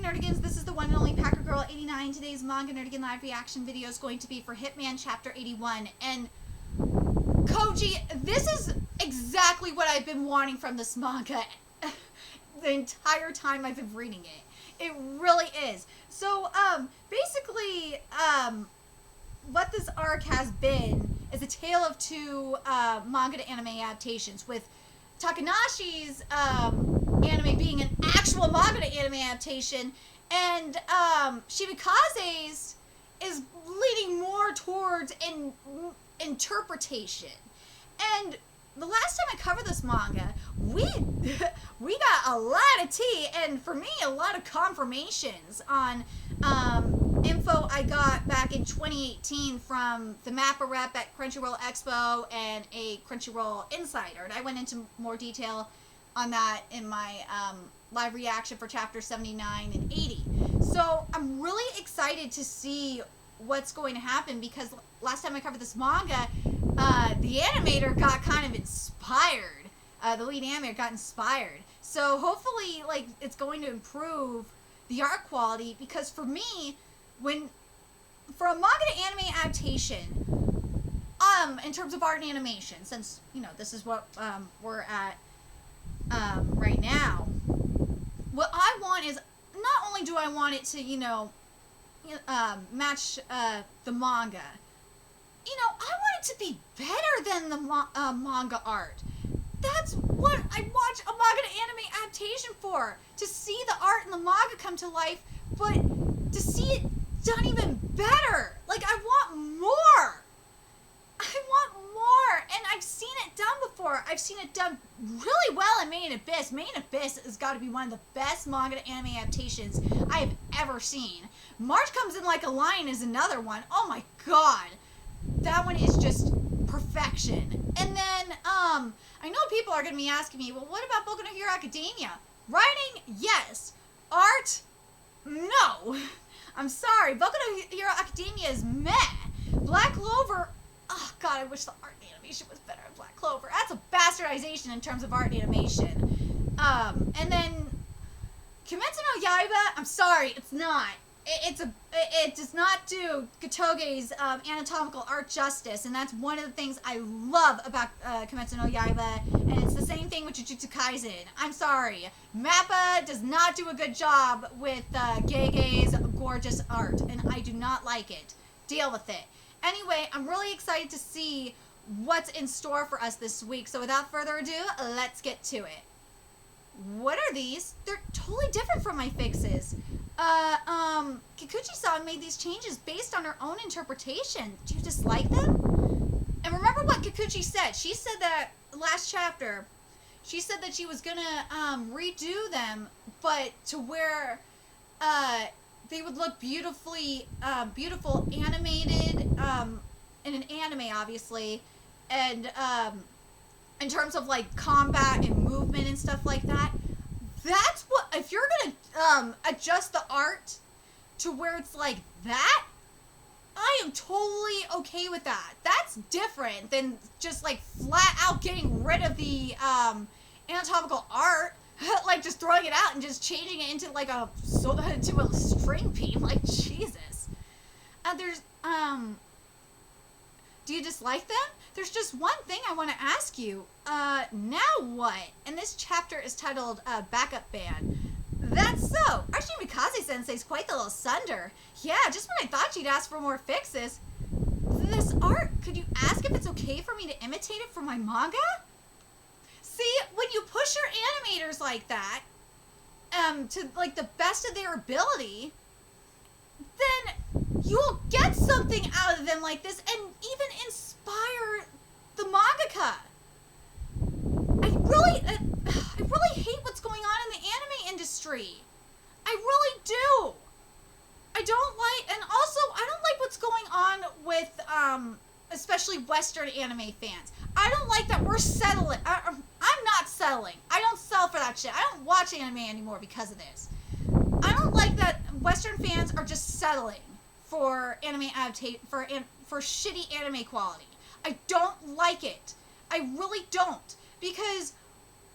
Nerdigans, this is the one and only Packer Girl 89. Today's Manga Nerdigan live reaction video is going to be for Hitman Chapter 81. And Koji, this is exactly what I've been wanting from this manga the entire time I've been reading it. It really is. So, basically, what this arc has been is a tale of two manga to anime adaptations, with Takanashi's anime being an actual manga to anime adaptation, and Shimikaze's is leaning more towards interpretation. And the last time I covered this manga, we got a lot of tea, and for me, a lot of confirmations on info I got back in 2018 from the Mappa rep at Crunchyroll Expo and a Crunchyroll Insider. And I went into more detail on that in my live reaction for Chapter 79 and 80. So I'm really excited to see what's going to happen, because last time I covered this manga, the animator got kind of inspired. The lead animator got inspired. So hopefully, like, it's going to improve the art quality, because for me, for a manga to anime adaptation, in terms of art and animation, since, you know, this is what we're at right now, what I want is, not only do I want it to, you know, match the manga, you know, I want it to be better than the manga art. That's what I watch a manga to anime adaptation for. To see the art in the manga come to life, but to see it done even better. Like, I want more. I want more. And I've seen it done before. I've seen it done really well in Made in Abyss. Made in Abyss has got to be one of the best manga to anime adaptations I have ever seen. March Comes In Like a Lion is another one. Oh my god. That one is just perfection. And then, I know people are going to be asking me, well, what about Boku no Hero Academia? Writing, yes. Art, no. I'm sorry. Boku no Hero Academia is meh. Black Clover, oh god, I wish the art and animation was better in Black Clover. That's a bastardization in terms of art and animation. And then, Kimetsu no Yaiba, I'm sorry, it's not. It does not do Gotoge's anatomical art justice, and that's one of the things I love about Kimetsu no Yaiba, and it's the same thing with Jujutsu Kaisen. I'm sorry, Mappa does not do a good job with Gege's gorgeous art, and I do not like it. Deal with it. Anyway, I'm really excited to see what's in store for us this week, so without further ado, let's get to it. What are these? They're totally different from my fixes. Kikuchi-san made these changes based on her own interpretation. Do you dislike them? And remember what Kikuchi said. She said that last chapter, she said that she was gonna redo them, but to where they would look beautiful animated in an anime, obviously, and in terms of like combat and movement and stuff like that. That's what, if you're gonna adjust the art to where it's like that, I am totally okay with that. That's different than just like flat out getting rid of the anatomical art, like just throwing it out and just changing it into like a string beam. Like, Jesus. Do you dislike them? There's just one thing I want to ask you. Now what? And this chapter is titled, Backup Band. That's so. Our Shimikaze-sensei's quite the little sunder. Yeah, just when I thought she'd ask for more fixes. This art, could you ask if it's okay for me to imitate it for my manga? See, when you push your animators like that, to like the best of their ability, then you'll get something out of them like this, and even inspire the mangaka. I really hate what's going on in the anime industry. I really do. I don't like, and also I don't like what's going on with especially Western anime fans. I don't like that we're settling. I'm not settling. I don't sell for that shit. I don't watch anime anymore because of this. I don't like that Western fans are just settling for anime for shitty anime quality. I don't like it. I really don't, because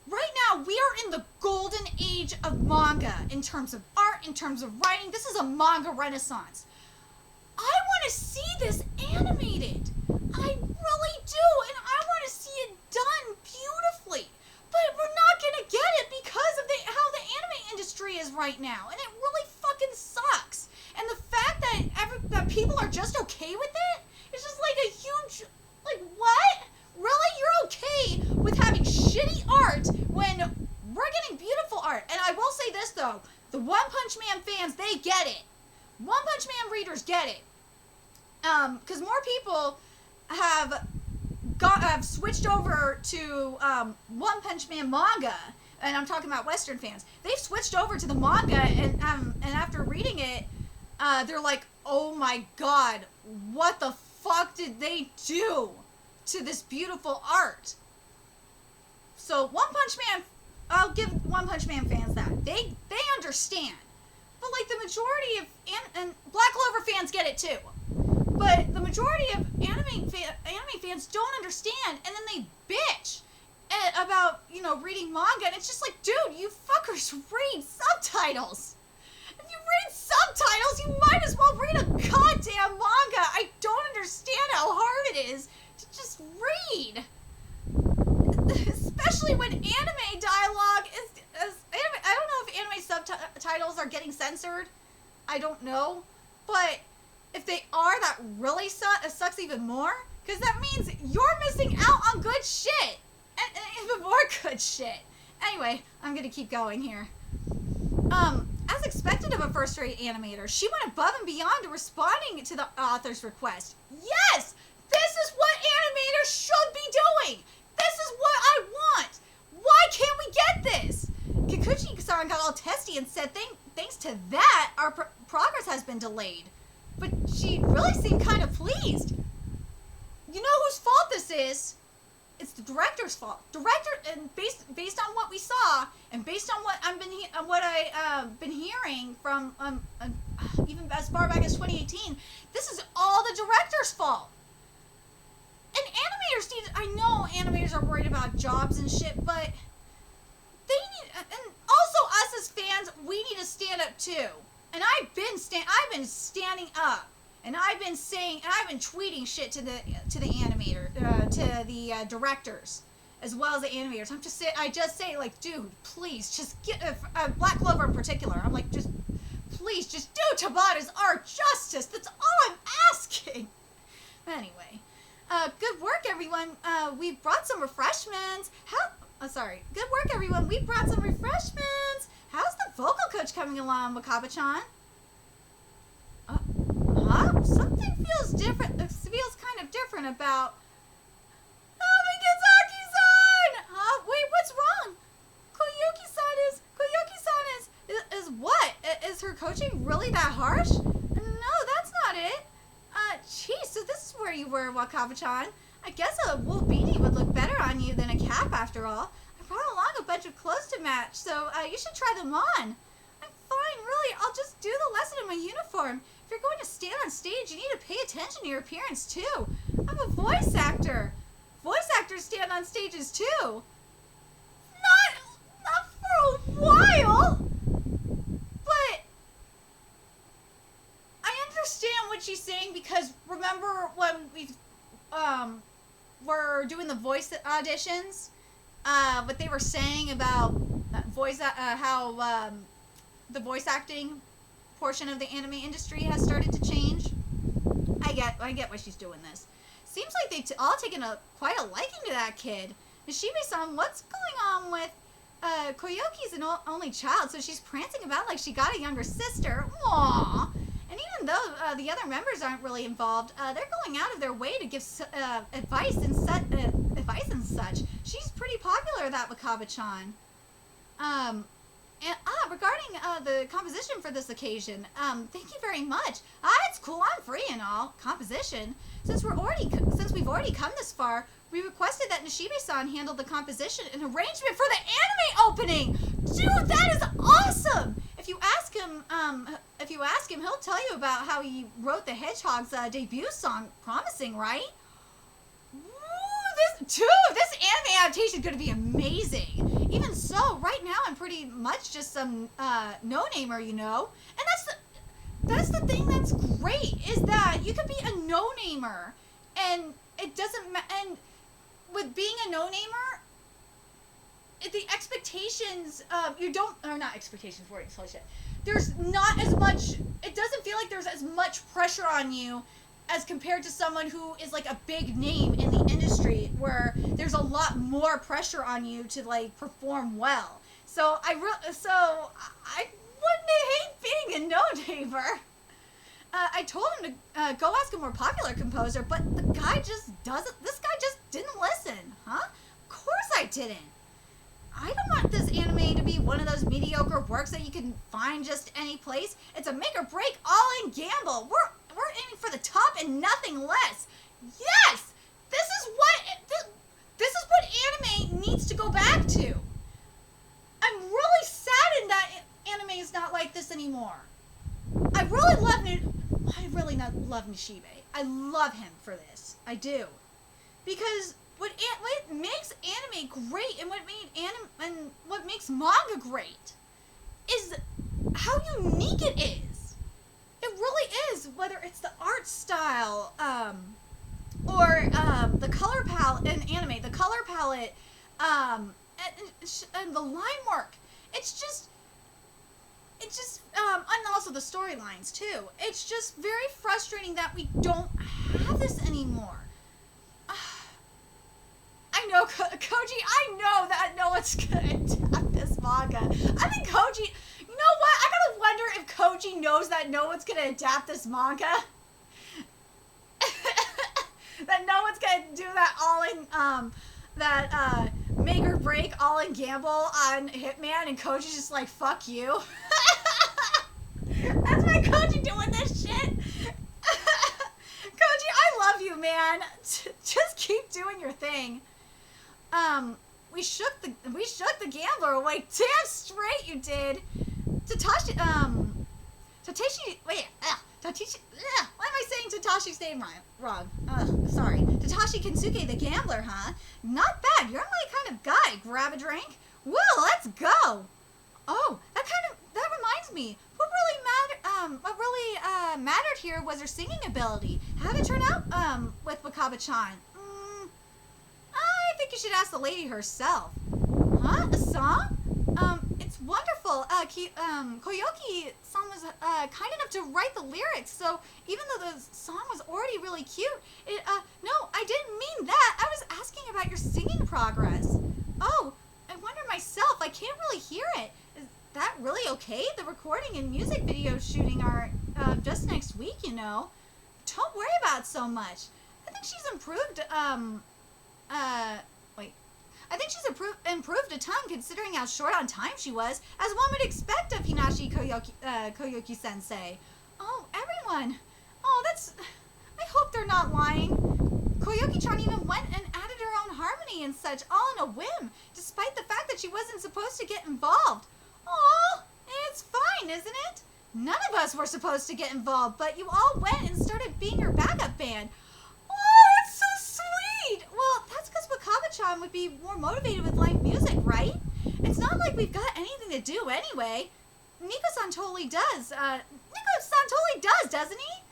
right now we are in the golden age of manga in terms of art art, in terms of writing. This is a manga renaissance. I want to see this animated. I really do, and I want to see it done beautifully. But we're not going to get it because of how the anime industry is right now, and it really fucking sucks. And the fact that people are just okay with it, it's just like a huge, like, what? Really? You're okay with having shitty art when we're getting beautiful art? And I will say this, though. The One Punch Man fans, they get it. One Punch Man readers get it. Because more people have switched over to One Punch Man manga, and I'm talking about Western fans. They've switched over to the manga, and after reading it, they're like, oh my god, what the fuck did they do to this beautiful art? So One Punch Man, I'll give One Punch Man fans that. They understand. But like the majority of, and Black Clover fans get it too. But the majority of anime fans don't understand, and then they bitch about, reading manga, and it's just like, dude, you fuckers read subtitles. If you read subtitles, you might as well read a goddamn manga. I don't understand how hard it is to just read. Especially when anime dialogue I don't know if anime subtitles are getting censored. I don't know. But if they are, that really sucks even more. Because that means you're missing out on good shit. And even more good shit. Anyway, I'm going to keep going here. As expected of a first-rate animator, she went above and beyond to responding to the author's request. Yes! This is what animators should be doing! This is what I want! Why can't we get this? Kikuchi-san got all testy and said thanks to that, our progress has been delayed. But she really seemed kind of pleased. You know whose fault this is? It's the director's fault. Director, and based on what we saw, and based on what I've been hearing from even as far back as 2018, this is all the director's fault. And animators I know animators are worried about jobs and shit, but they need, and also us as fans, we need to stand up too. And I've been standing up. And I've been saying, and I've been tweeting shit to the animator, to the directors, as well as the animators. I just say, like, dude, please, just get Black Clover in particular. I'm like, please, just do Tabata's art justice. That's all I'm asking. But anyway, good work, everyone. We brought some refreshments. Good work, everyone. We brought some refreshments. How's the vocal coach coming along, Wakaba-chan? Something feels different. It feels kind of different about. Oh, Mikazaki-san! Wait, what's wrong? Koyuki-san is what? Is her coaching really that harsh? No, that's not it. Geez, so this is where you were, Wakaba-chan. I guess a wool beanie would look better on you than a cap, after all. I brought along a bunch of clothes to match, so you should try them on. I'm fine, really. I'll just do the lesson in my uniform. If you're going to stand on stage, you need to pay attention to your appearance, too. I'm a voice actor. Voice actors stand on stages, too. Not for a while. But I understand what she's saying, because remember when we were doing the voice auditions? What they were saying about how the voice acting portion of the anime industry has started to change. I get why she's doing this. Seems like they've all taken quite a liking to that kid. Nishibe-san, what's going on with Koyoki's an only child, so she's prancing about like she got a younger sister. Aww. And even though the other members aren't really involved, they're going out of their way to give advice and such. She's pretty popular, that Wakaba-chan. Regarding the composition for this occasion, thank you very much. It's cool, I'm free and all. Composition? Since we've already come this far, we requested that Nishibe-san handle the composition and arrangement for the anime opening! Dude, that is awesome! If you ask him, he'll tell you about how he wrote the Hedgehog's debut song, Promising, right? This anime adaptation is going to be amazing. Even so right now I'm pretty much just some no-namer, you know? And that's the thing that's great, is that you could be a no-namer, and it doesn't and with being a no-namer, the expectations, you don't, or not expectations, wording, holy shit. There's not as much, it doesn't feel like there's as much pressure on you as compared to someone who is like a big name in the industry, where there's a lot more pressure on you to like perform well. So I wouldn't hate being a no-namer. I told him to go ask a more popular composer, but the guy just doesn't, this guy just didn't listen, huh? Of course I didn't. I don't want this anime to be one of those mediocre works that you can find just any place. It's a make or break, all in gamble. We're aiming for the top and nothing less. Yes! This is what anime needs to go back to. I'm really saddened that anime is not like this anymore. I really love Nishibe. I love him for this. I do. Because what makes anime great, and what makes manga great, is how unique it is. It really is. Whether it's the art style, or the color palette in anime, the color palette, and the line work. It's just, and also the storylines too. It's just very frustrating that we don't have this anymore. I know, Koji, I know that no one's gonna adapt this manga. I think Koji, you know what? I gotta wonder if Koji knows that no one's gonna adapt this manga. That no one's gonna do that all in, make or break, all in gamble on Hitman, and Koji's just like, fuck you. That's why Koji doing this shit. Koji, I love you, man. Just keep doing your thing. We shook the gambler away. Damn straight you did. Takeshi, wait, Takeshi, why am I saying Tatashi's name wrong? Sorry. Tatashi Kensuke the gambler, huh? Not bad. You're my kind of guy. Grab a drink? Woo, let's go. Oh, that reminds me. What really mattered here was her singing ability. How did it turn out, with Wakaba-chan? I think you should ask the lady herself. Huh? A song? It's wonderful. Koyoki-san was kind enough to write the lyrics, so even though the song was already really cute, no, I didn't mean that. I was asking about your singing progress. Oh, I wonder myself. I can't really hear it. Is that really okay? The recording and music video shooting are just next week, you know. Don't worry about it so much. I think she's improved, I think she's improved a ton considering how short on time she was, as one would expect of Hinashi Koyoki-sensei. Oh, everyone. Oh, I hope they're not lying. Koyoki-chan even went and added her own harmony and such, all in a whim, despite the fact that she wasn't supposed to get involved. Oh, it's fine, isn't it? None of us were supposed to get involved, but you all went and started being your backup band. Oh, that's so sweet! Well, that's because Wakaba-chan would be more motivated with live music, right? It's not like we've got anything to do anyway. Nico-san totally does. Doesn't he?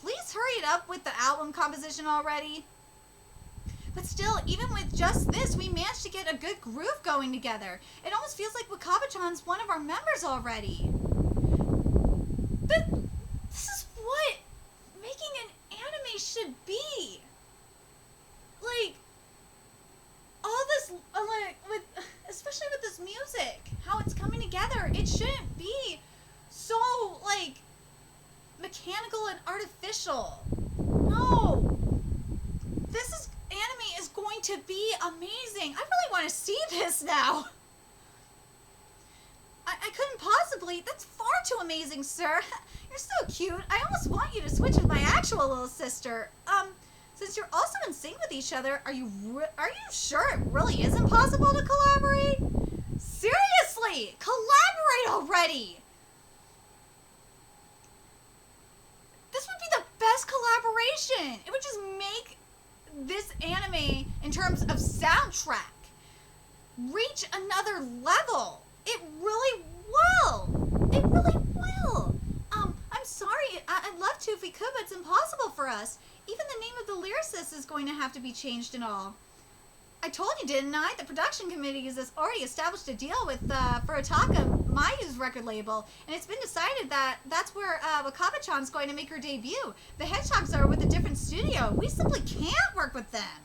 Please hurry it up with the album composition already. But still, even with just this, we managed to get a good groove going together. It almost feels like Wakaba-chan's one of our members already. This is what making an anime should be. Like, all this, especially with this music, how it's coming together, it shouldn't be so, like, mechanical and artificial. No. Anime is going to be amazing. I really want to see this now. I couldn't possibly. That's far too amazing, sir. You're so cute. I almost want you to switch with my actual little sister. Since you're also in sync with each other, are you sure it really isn't possible to collaborate? Seriously, collaborate already. This would be the best collaboration. It would just make this anime, in terms of soundtrack, reach another level. It really will. It really will. I'm sorry. I'd love to if we could, but it's impossible for us. Even the name of the lyricist is going to have to be changed and all. I told you, didn't I? The production committee has already established a deal with Furutaka, Mayu's record label, and it's been decided that that's where Wakabe-chan's going to make her debut. The Hedgehogs are with a different studio. We simply can't work with them.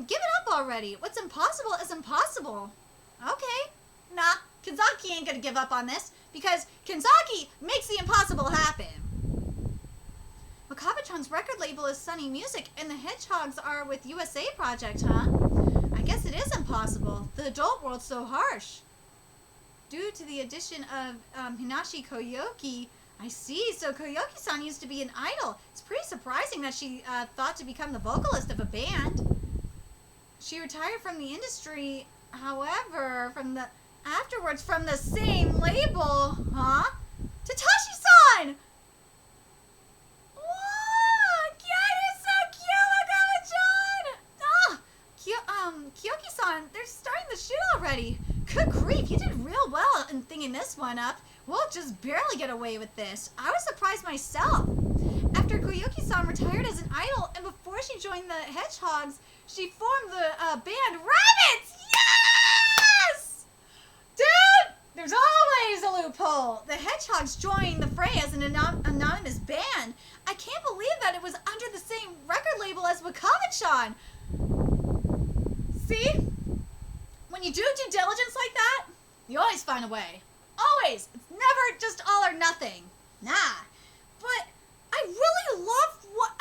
Give it up already. What's impossible is impossible. Okay. Nah, Kenzaki ain't gonna give up on this, because Kenzaki makes the impossible happen. Wakabe-chan's record label is Sunny Music, and the Hedgehogs are with USA Project, huh? I guess it is impossible. The adult world's so harsh. Due to the addition of Hinashi Koyoki, I see. So Koyoki-san used to be an idol. It's pretty surprising that she thought to become the vocalist of a band. She retired from the industry, however, afterwards from the same label, huh? Tatashi-san! Kyoki-san, they're starting the shoot already. Good grief, you did real well in thinking this one up. We'll just barely get away with this. I was surprised myself. After Koyoki-san retired as an idol, and before she joined the Hedgehogs, she formed the band Rabbits! Yes! Dude, there's always a loophole. The Hedgehogs joined the fray as an anonymous band. I can't believe that it was under the same record label as Wakabe-chan. See? When you do due diligence like that, you always find a way. Always. It's never just all or nothing. Nah. But I really love what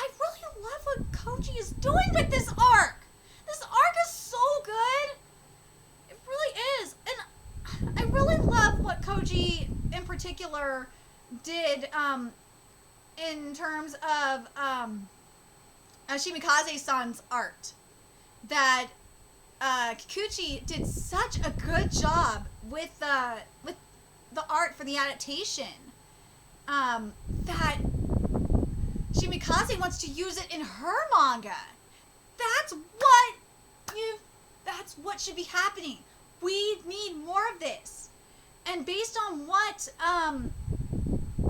Koji is doing with this arc. This arc is so good. It really is. And I really love what Koji in particular did in terms of Shimikaze-san's art. That Kikuchi did such a good job with the art for the adaptation that Shimikaze wants to use it in her manga. That's what should be happening. We need more of this. And based on what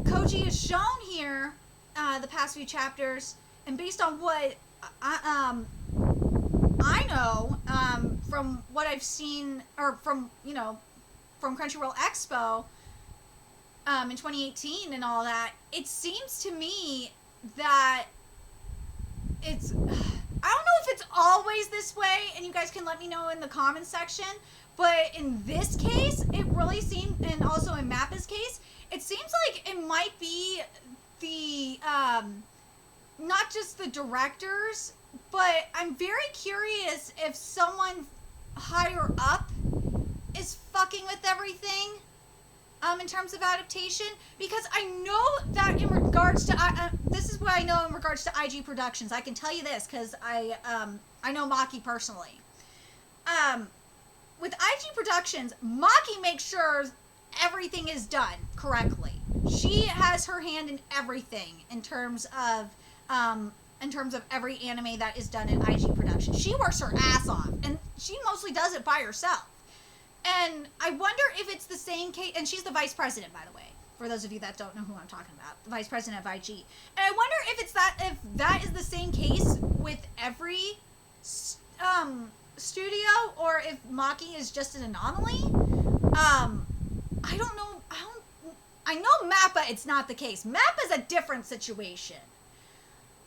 Koji has shown here the past few chapters, and based on what I know from what I've seen, or from Crunchyroll Expo in 2018 and all that, it seems to me that it's, I don't know if it's always this way, and you guys can let me know in the comments section, but in this case, it really seemed, and also in Mappa's case, it seems like it might be the, not just the directors, but I'm very curious if someone higher up is fucking with everything in terms of adaptation, because I know that in regards to this is what I know in regards to IG Productions. I can tell you this because I know Maki personally. With IG Productions, Maki makes sure everything is done correctly. She has her hand in everything in terms of every anime that is done in IG Productions. She works her ass off, and she mostly does it by herself. And I wonder if it's the same case, and she's the vice president, by the way, for those of you that don't know who I'm talking about, the vice president of IG. And I wonder if that is the same case with every studio, or if Maki is just an anomaly. I don't know. I know Mappa, it's not the case. Mappa's a different situation.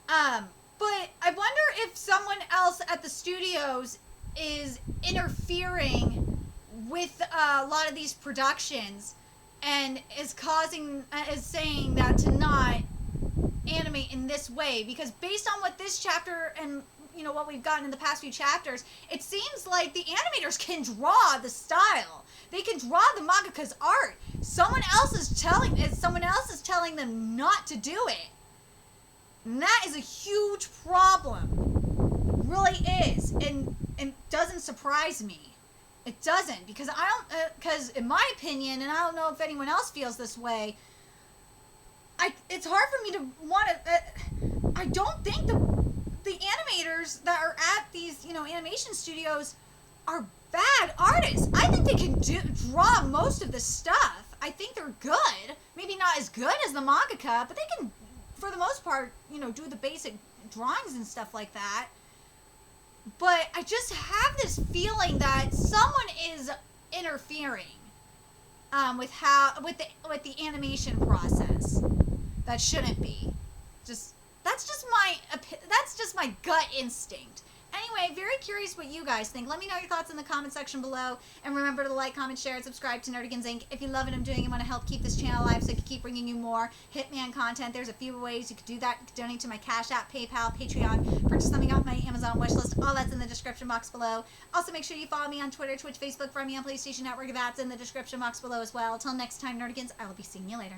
But I wonder if someone else at the studios is interfering with a lot of these productions and is saying that to not animate in this way, because based on what this chapter and what we've gotten in the past few chapters, it seems like the animators can draw the style. They can draw the mangaka's art. Someone else is telling them not to do it. And that is a huge problem. It really is. And it doesn't surprise me. It doesn't, because because in my opinion, and I don't know if anyone else feels this way, it's hard for me to want to, I don't think the animators that are at these, animation studios are bad artists. I think they can draw most of the stuff. I think they're good. Maybe not as good as the mangaka, but they can, for the most part, do the basic drawings and stuff like that. But I just have this feeling that someone is interfering with the animation process. That shouldn't be. That's just my gut instinct. Anyway, very curious what you guys think. Let me know your thoughts in the comment section below. And remember to like, comment, share, and subscribe to Nerdigans Inc. If you love what I'm doing and want to help keep this channel alive so I can keep bringing you more Hitman content, there's a few ways you could do that. You could donate to my Cash App, PayPal, Patreon, purchase something off my Amazon wishlist. All that's in the description box below. Also, make sure you follow me on Twitter, Twitch, Facebook, find me on PlayStation Network. That's in the description box below as well. Until next time, Nerdigans, I will be seeing you later.